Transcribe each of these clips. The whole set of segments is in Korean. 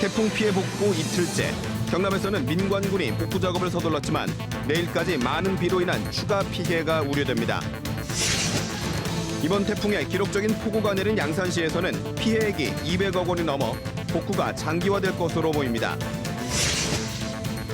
태풍 피해 복구 이틀째. 경남에서는 민관군이 복구 작업을 서둘렀지만 내일까지 많은 비로 인한 추가 피해가 우려됩니다. 이번 태풍에 기록적인 폭우가 내린 양산시에서는 피해액이 200억 원이 넘어 복구가 장기화될 것으로 보입니다.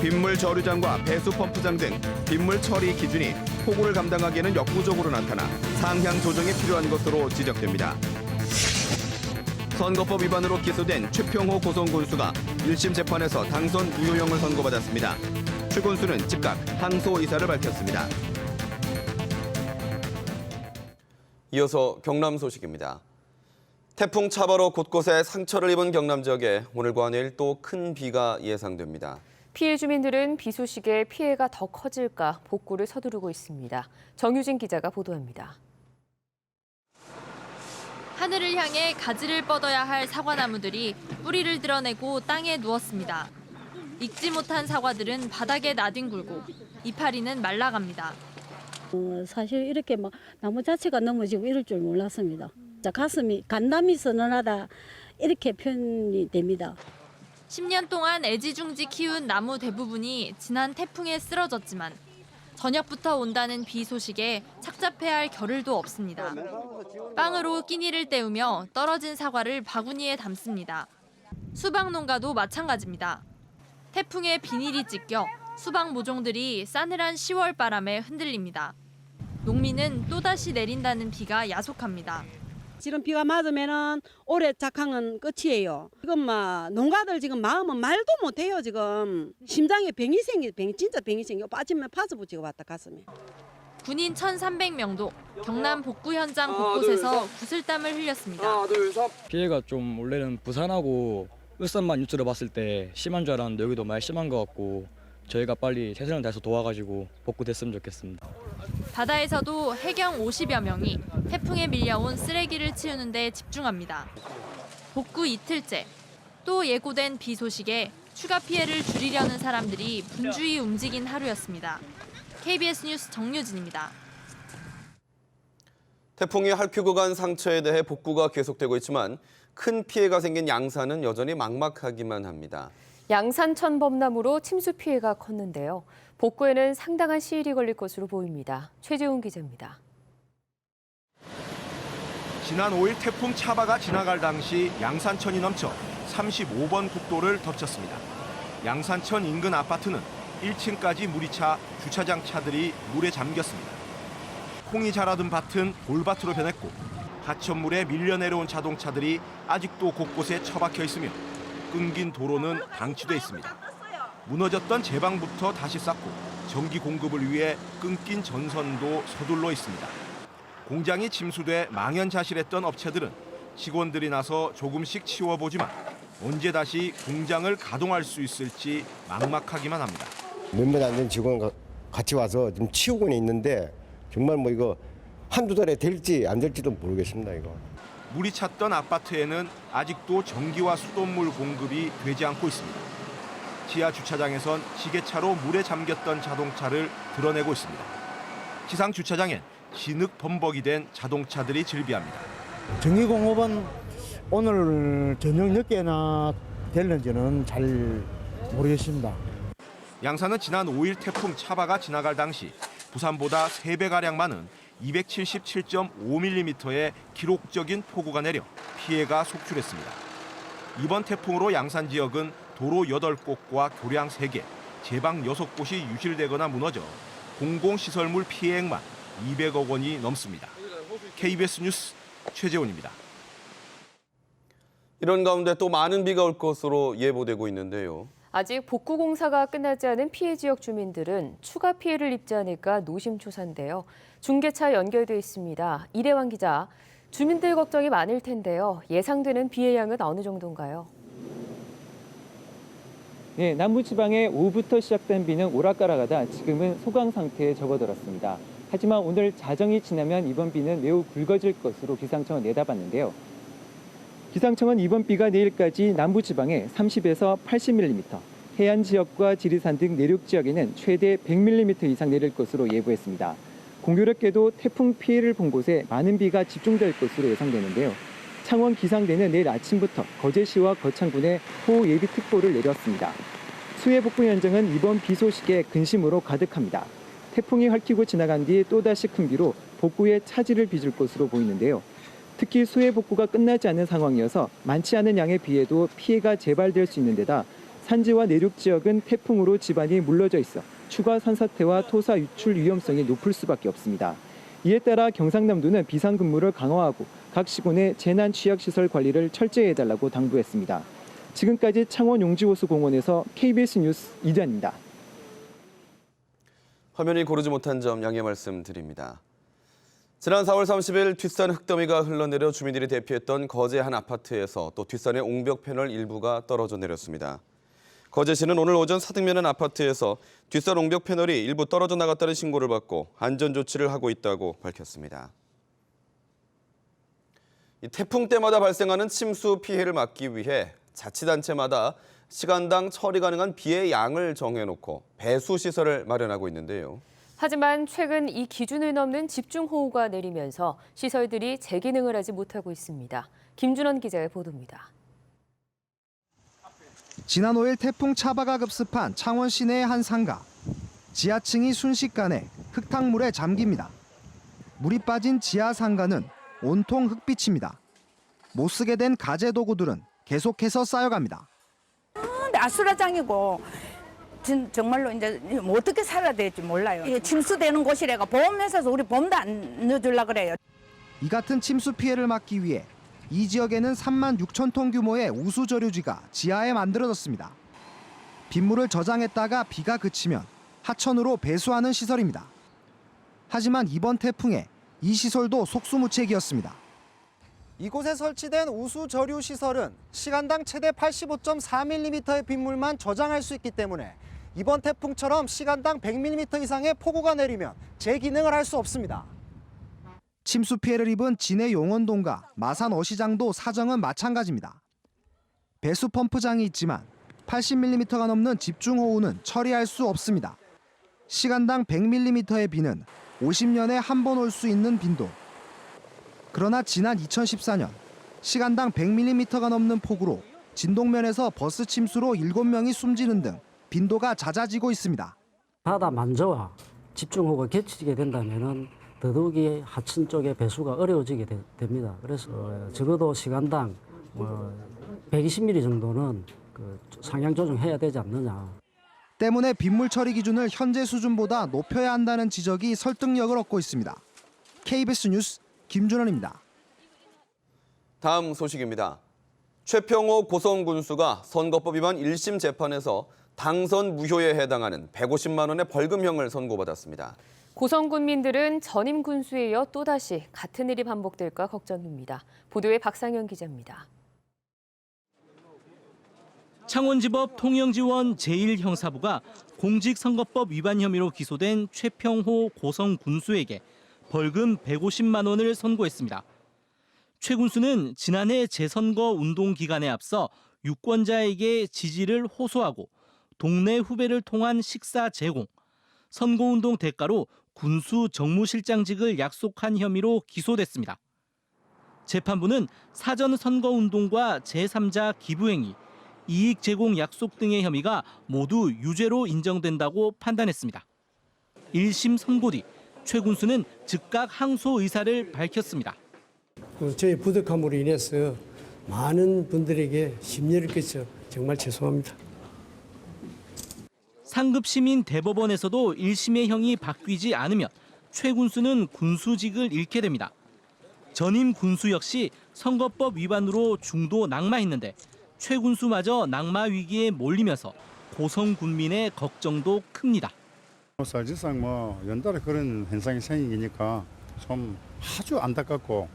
빗물 저류장과 배수 펌프장 등 빗물 처리 기준이 폭우를 감당하기에는 역부족으로 나타나 상향 조정이 필요한 것으로 지적됩니다. 선거법 위반으로 기소된 최평호 고성군수가 1심 재판에서 당선 무효형을 선고받았습니다. 최 군수는 즉각 항소 의사를 밝혔습니다. 이어서 경남 소식입니다. 태풍 차바로 곳곳에 상처를 입은 경남 지역에 오늘과 내일 또 큰 비가 예상됩니다. 피해 주민들은 비 소식에 피해가 더 커질까 복구를 서두르고 있습니다. 정유진 기자가 보도합니다. 하늘을 향해 가지를 뻗어야 할 사과나무들이 뿌리를 드러내고 땅에 누웠습니다. 익지 못한 사과들은 바닥에 나뒹굴고 이파리는 말라갑니다. 사실 이렇게 막 나무 자체가 넘어지고 이럴 줄 몰랐습니다. 가슴이 간담이 서늘하다 이렇게 표현이 됩니다. 10년 동안 애지중지 키운 나무 대부분이 지난 태풍에 쓰러졌지만 저녁부터 온다는 비 소식에 착잡해야 할 겨를도 없습니다. 빵으로 끼니를 때우며 떨어진 사과를 바구니에 담습니다. 수박 농가도 마찬가지입니다. 태풍에 비닐이 찢겨 수박 모종들이 싸늘한 10월 바람에 흔들립니다. 농민은 또다시 내린다는 비가 야속합니다. 지금 비가 맞으면은 올해 작황은 끝이에요. 지금 막 농가들 지금 마음은 말도 못해요. 지금 심장에 진짜 병이 생겨. 빠지면 파스 붙이고 왔다 가슴에. 군인 1,300명도 경남 복구 현장 곳곳에서 구슬땀을 흘렸습니다. 피해가 좀 원래는 부산하고 울산만 뉴스를 봤을 때 심한 줄 알았는데 여기도 많이 심한 것 같고 저희가 빨리 최선을 다해서 도와가지고 복구됐으면 좋겠습니다. 바다에서도 해경 50여 명이 태풍에 밀려온 쓰레기를 치우는 데 집중합니다. 복구 이틀째, 또 예고된 비 소식에 추가 피해를 줄이려는 사람들이 분주히 움직인 하루였습니다. KBS 뉴스 정유진입니다. 태풍이 핥히고 간 상처에 대해 복구가 계속되고 있지만 큰 피해가 생긴 양산은 여전히 막막하기만 합니다. 양산천 범람으로 침수 피해가 컸는데요. 복구에는 상당한 시일이 걸릴 것으로 보입니다. 최재훈 기자입니다. 지난 5일 태풍 차바가 지나갈 당시 양산천이 넘쳐 35번 국도를 덮쳤습니다. 양산천 인근 아파트는 1층까지 물이 차 주차장 차들이 물에 잠겼습니다. 콩이 자라던 밭은 돌밭으로 변했고 하천물에 밀려 내려온 자동차들이 아직도 곳곳에 처박혀 있으며 끊긴 도로는 방치돼 있습니다. 무너졌던 제방부터 다시 쌓고 전기 공급을 위해 끊긴 전선도 서둘러 있습니다. 공장이 침수돼 망연자실했던 업체들은 직원들이 나서 조금씩 치워보지만 언제 다시 공장을 가동할 수 있을지 막막하기만 합니다. 몇몇 안 된 직원 같이 와서 좀 치우고는 있는데 정말 뭐 이거 한두 달에 될지 안 될지도 모르겠습니다. 이거. 물이 찼던 아파트에는 아직도 전기와 수돗물 공급이 되지 않고 있습니다. 지하 주차장에선 지게차로 물에 잠겼던 자동차를 드러내고 있습니다. 지상 주차장엔 진흙 범벅이 된 자동차들이 즐비합니다. 전기공업은 오늘 저녁 늦게나 될는지는 잘 모르겠습니다. 양산은 지난 5일 태풍 차바가 지나갈 당시 부산보다 3배가량 많은 277.5mm의 기록적인 폭우가 내려 피해가 속출했습니다. 이번 태풍으로 양산 지역은 도로 8곳과 교량 3개, 제방 6곳이 유실되거나 무너져 공공시설물 피해액만 200억 원이 넘습니다. KBS 뉴스 최재훈입니다. 이런 가운데 또 많은 비가 올 것으로 예보되고 있는데요. 아직 복구 공사가 끝나지 않은 피해 지역 주민들은 추가 피해를 입지 않을까 노심초사인데요. 중계차 연결돼 있습니다. 이래환 기자, 주민들 걱정이 많을 텐데요. 예상되는 비의 양은 어느 정도인가요? 네, 남부지방에 오후부터 시작된 비는 오락가락하다 지금은 소강 상태에 접어들었습니다. 하지만 오늘 자정이 지나면 이번 비는 매우 굵어질 것으로 기상청은 내다봤는데요. 기상청은 이번 비가 내일까지 남부지방에 30에서 80mm, 해안 지역과 지리산 등 내륙 지역에는 최대 100mm 이상 내릴 것으로 예보했습니다. 공교롭게도 태풍 피해를 본 곳에 많은 비가 집중될 것으로 예상되는데요. 창원 기상대는 내일 아침부터 거제시와 거창군에 호우예비특보를 내렸습니다. 수해 복구 현장은 이번 비 소식에 근심으로 가득합니다. 태풍이 핥히고 지나간 뒤 또다시 큰 비로 복구에 차질을 빚을 것으로 보이는데요. 특히 수해 복구가 끝나지 않은 상황이어서 많지 않은 양의 비에도 피해가 재발될 수 있는 데다 산지와 내륙 지역은 태풍으로 지반이 물러져 있어 추가 산사태와 토사 유출 위험성이 높을 수밖에 없습니다. 이에 따라 경상남도는 비상근무를 강화하고 각 시군의 재난 취약시설 관리를 철저히 해달라고 당부했습니다. 지금까지 창원 용지호수공원에서 KBS 뉴스 이대환입니다. 화면이 고르지 못한 점 양해 말씀드립니다. 지난 4월 30일 뒷산 흙더미가 흘러내려 주민들이 대피했던 거제 한 아파트에서 또 뒷산의 옹벽 패널 일부가 떨어져 내렸습니다. 거제시는 오늘 오전 사등면 아파트에서 뒷산 옹벽 패널이 일부 떨어져 나갔다는 신고를 받고 안전 조치를 하고 있다고 밝혔습니다. 이 태풍 때마다 발생하는 침수 피해를 막기 위해 자치단체마다 시간당 처리 가능한 비의 양을 정해놓고 배수 시설을 마련하고 있는데요. 하지만 최근 이 기준을 넘는 집중호우가 내리면서 시설들이 재기능을 하지 못하고 있습니다. 김준원 기자의 보도입니다. 지난 5일 태풍 차바가 급습한 창원 시내의 한 상가. 지하층이 순식간에 흙탕물에 잠깁니다. 물이 빠진 지하 상가는 온통 흙빛입니다. 못 쓰게 된 가재 도구들은 계속해서 쌓여갑니다. 아수라장이고 정말로 이제 어떻게 살아야 될지 몰라요. 침수되는 곳이래가 보험회사에서 우리 보험도 안 넣어주려고 그래요. 이 같은 침수 피해를 막기 위해 이 지역에는 3만 6천 톤 규모의 우수 저류지가 지하에 만들어졌습니다. 빗물을 저장했다가 비가 그치면 하천으로 배수하는 시설입니다. 하지만 이번 태풍에 이 시설도 속수무책이었습니다. 이곳에 설치된 우수 저류 시설은 시간당 최대 85.4mm의 빗물만 저장할 수 있기 때문에 이번 태풍처럼 시간당 100mm 이상의 폭우가 내리면 재기능을 할 수 없습니다. 침수 피해를 입은 진해 용원동과 마산 어시장도 사정은 마찬가지입니다. 배수 펌프장이 있지만 80mm가 넘는 집중호우는 처리할 수 없습니다. 시간당 100mm의 비는 50년에 한 번 올 수 있는 빈도. 그러나 지난 2014년 시간당 100mm가 넘는 폭우로 진동면에서 버스 침수로 7명이 숨지는 등 빈도가 잦아지고 있습니다. 바다 만저와 집중호우가 겹치게 된다면 더더욱이 하천 쪽에 배수가 어려워지게 됩니다. 그래서 적어도 시간당 120mm 정도는 상향 조정해야 되지 않느냐. 때문에 빗물 처리 기준을 현재 수준보다 높여야 한다는 지적이 설득력을 얻고 있습니다. KBS 뉴스 김준원입니다. 다음 소식입니다. 최평호 고성군수가 선거법 위반 1심 재판에서 당선 무효에 해당하는 150만 원의 벌금형을 선고받았습니다. 고성군민들은 전임 군수에 이어 또다시 같은 일이 반복될까 걱정입니다. 보도에 박상현 기자입니다. 창원지법 통영지원 제1형사부가 공직선거법 위반 혐의로 기소된 최평호 고성군수에게 벌금 150만 원을 선고했습니다. 최 군수는 지난해 재선거 운동 기간에 앞서 유권자에게 지지를 호소하고 동네 후배를 통한 식사 제공, 선거운동 대가로 군수 정무실장직을 약속한 혐의로 기소됐습니다. 재판부는 사전 선거운동과 제3자 기부행위, 이익 제공 약속 등의 혐의가 모두 유죄로 인정된다고 판단했습니다. 1심 선고 뒤 최 군수는 즉각 항소 의사를 밝혔습니다. 저희 부득함으로 인해서 많은 분들에게 심려를 끼쳐 정말 죄송합니다. 상급 시민 대법원에서도 1심의 형이 바뀌지 않으면 최 군수는 군수직을 잃게 됩니다. 전임 군수 역시 선거법 위반으로 중도 낙마했는데 최 군수마저 낙마 위기에 몰리면서 고성 군민의 걱정도 큽니다. 사실상 연달아 그런 현상이 생기니까 좀 아주 안타깝고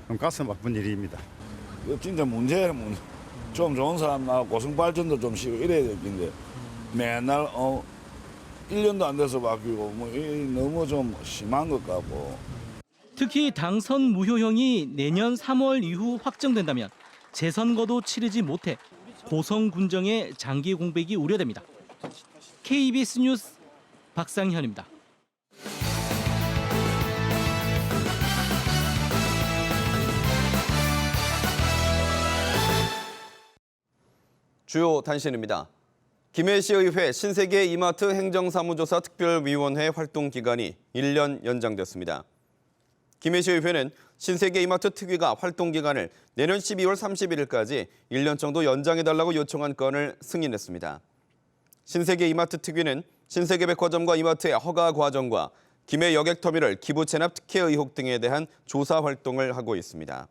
좀 가슴 아픈 일입니다. 진짜 문제는 좀 좋은 사람나 고성 발전도 좀 시고 이래야 될 텐데 맨날 1년도 안 돼서 바뀌고 너무 좀 심한 것 같고. 특히 당선 무효형이 내년 3월 이후 확정된다면 재선거도 치르지 못해 고성 군정의 장기 공백이 우려됩니다. KBS 뉴스 박상현입니다. 주요 단신입니다. 김해시의회 신세계 이마트 행정사무조사 특별위원회 활동 기간이 1년 연장됐습니다. 김해시의회는 신세계 이마트 특위가 활동 기간을 내년 12월 31일까지 1년 정도 연장해달라고 요청한 건을 승인했습니다. 신세계 이마트 특위는 신세계 백화점과 이마트의 허가 과정과 김해 여객터미널 기부 체납 특혜 의혹 등에 대한 조사 활동을 하고 있습니다.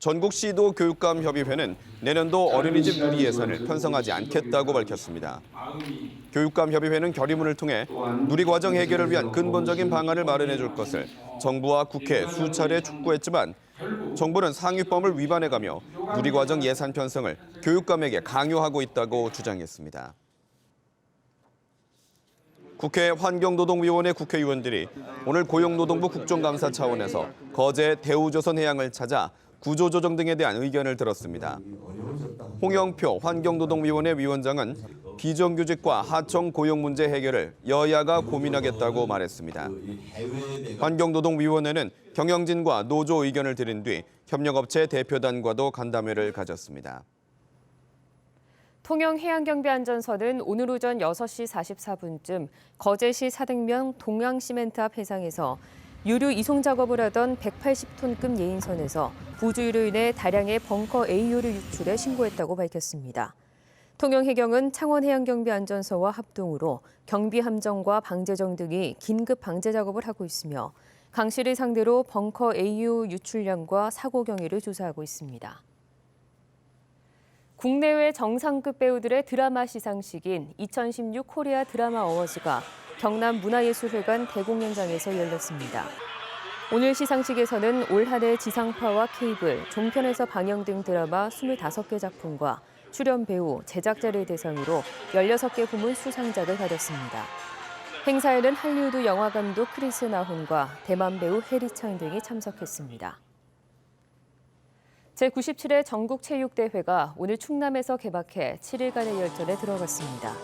전국시도교육감협의회는 내년도 어린이집 누리 예산을 편성하지 않겠다고 밝혔습니다. 교육감협의회는 결의문을 통해 누리 과정 해결을 위한 근본적인 방안을 마련해 줄 것을 정부와 국회에 수차례 촉구했지만 정부는 상위법을 위반해가며 누리 과정 예산 편성을 교육감에게 강요하고 있다고 주장했습니다. 국회 환경노동위원회 국회의원들이 오늘 고용노동부 국정감사 차원에서 거제 대우조선해양을 찾아 구조조정 등에 대한 의견을 들었습니다. 홍영표 환경노동위원회 위원장은 비정규직과 하청 고용 문제 해결을 여야가 고민하겠다고 말했습니다. 환경노동위원회는 경영진과 노조 의견을 들은 뒤 협력업체 대표단과도 간담회를 가졌습니다. 통영해양경비안전서는 오늘 오전 6시 44분쯤 거제시 사등면 동양시멘트 앞 해상에서 유류 이송 작업을 하던 180톤급 예인선에서 부주의로 인해 다량의 벙커 A유류 유출에 신고했다고 밝혔습니다. 통영해경은 창원해양경비안전서와 합동으로 경비함정과 방제정 등이 긴급 방제 작업을 하고 있으며 강씨를 상대로 벙커 A유 유출량과 사고 경위를 조사하고 있습니다. 국내외 정상급 배우들의 드라마 시상식인 2016 코리아 드라마 어워즈가 경남 문화예술회관 대공연장에서 열렸습니다. 오늘 시상식에서는 올 한 해 지상파와 케이블, 종편에서 방영된 드라마 25개 작품과 출연 배우, 제작자를 대상으로 16개 부문 수상작을 가렸습니다. 행사에는 할리우드 영화감독 크리스 나혼과 대만 배우 해리창 등이 참석했습니다. 제97회 전국체육대회가 오늘 충남에서 개막해 7일간의 열전에 들어갔습니다.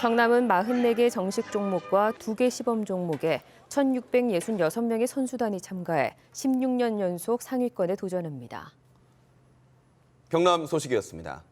경남은 44개 정식 종목과 2개 시범 종목에 1,666명의 선수단이 참가해 16년 연속 상위권에 도전합니다. 경남 소식이었습니다.